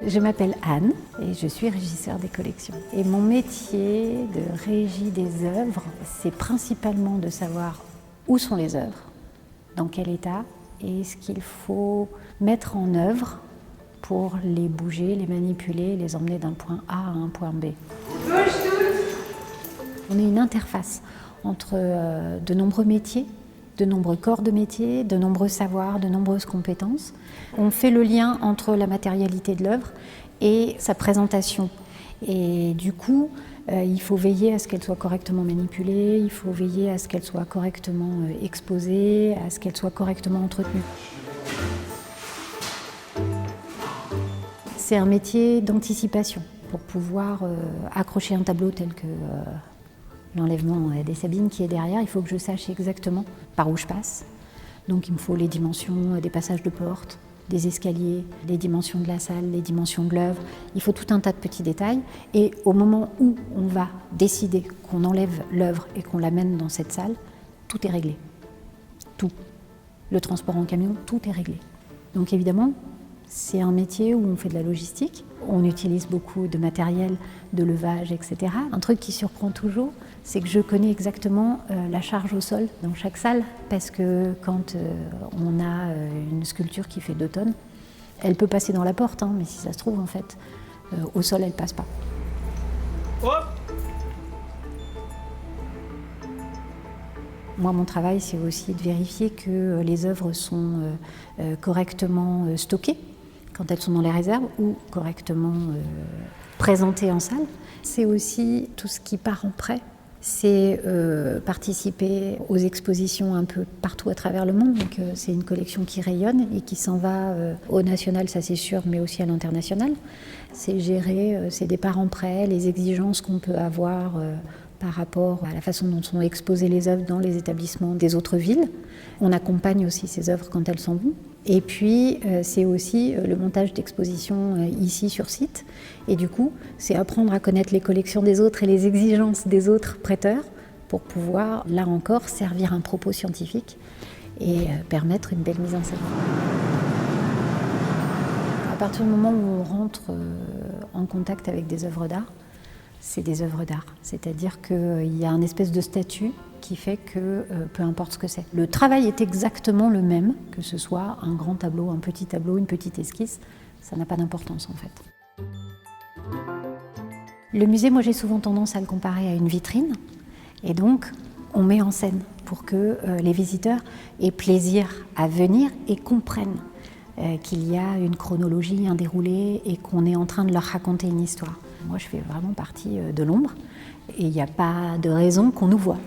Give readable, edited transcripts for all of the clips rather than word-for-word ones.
Je m'appelle Anne et je suis régisseur des collections. Et mon métier de régie des œuvres, c'est principalement de savoir où sont les œuvres, dans quel état et ce qu'il faut mettre en œuvre pour les bouger, les manipuler, les emmener d'un point A à un point B. On est une interface entre de nombreux métiers, de nombreux corps de métier, de nombreux savoirs, de nombreuses compétences. On fait le lien entre la matérialité de l'œuvre et sa présentation. Et du coup, il faut veiller à ce qu'elle soit correctement manipulée, il faut veiller à ce qu'elle soit correctement exposée, à ce qu'elle soit correctement entretenue. C'est un métier d'anticipation. Pour pouvoir accrocher un tableau tel que l'enlèvement des Sabines qui est derrière, il faut que je sache exactement par où je passe. Donc il me faut les dimensions des passages de porte, des escaliers, les dimensions de la salle, les dimensions de l'œuvre. Il faut tout un tas de petits détails. Et au moment où on va décider qu'on enlève l'œuvre et qu'on l'amène dans cette salle, tout est réglé. Tout. Le transport en camion, tout est réglé. Donc évidemment, c'est un métier où on fait de la logistique. On utilise beaucoup de matériel, de levage, etc. Un truc qui surprend toujours, c'est que je connais exactement la charge au sol dans chaque salle, parce que quand on a une sculpture qui fait 2 tonnes, elle peut passer dans la porte, mais si ça se trouve, en fait, au sol, elle passe pas. Hop! Moi, mon travail, c'est aussi de vérifier que les œuvres sont correctement stockées quand elles sont dans les réserves ou correctement présentées en salle. C'est aussi tout ce qui part en prêt. C'est participer aux expositions un peu partout à travers le monde. Donc c'est une collection qui rayonne et qui s'en va au national, ça c'est sûr, mais aussi à l'international. C'est gérer ces départs en prêt, les exigences qu'on peut avoir par rapport à la façon dont sont exposées les œuvres dans les établissements des autres villes. On accompagne aussi ces œuvres quand elles s'en vont. Et puis, c'est aussi le montage d'expositions ici sur site. Et du coup, c'est apprendre à connaître les collections des autres et les exigences des autres prêteurs pour pouvoir, là encore, servir un propos scientifique et permettre une belle mise en scène. À partir du moment où on rentre en contact avec des œuvres d'art, c'est des œuvres d'art. C'est-à-dire qu'il y a un espèce de statut qui fait que peu importe ce que c'est. Le travail est exactement le même, que ce soit un grand tableau, un petit tableau, une petite esquisse, ça n'a pas d'importance en fait. Le musée, moi j'ai souvent tendance à le comparer à une vitrine, et donc on met en scène pour que les visiteurs aient plaisir à venir et comprennent qu'il y a une chronologie, un déroulé, et qu'on est en train de leur raconter une histoire. Moi je fais vraiment partie de l'ombre, et il n'y a pas de raison qu'on nous voit.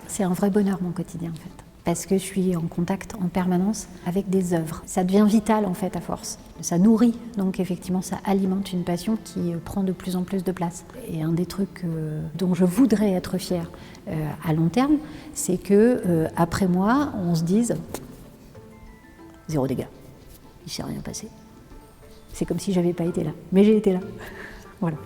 C'est un vrai bonheur mon quotidien en fait, parce que je suis en contact en permanence avec des œuvres. Ça devient vital en fait à force, ça nourrit, donc effectivement ça alimente une passion qui prend de plus en plus de place. Et un des trucs dont je voudrais être fière à long terme, c'est que après moi on se dise 0 dégâts, il ne s'est rien passé. C'est comme si j'avais pas été là, mais j'ai été là, voilà.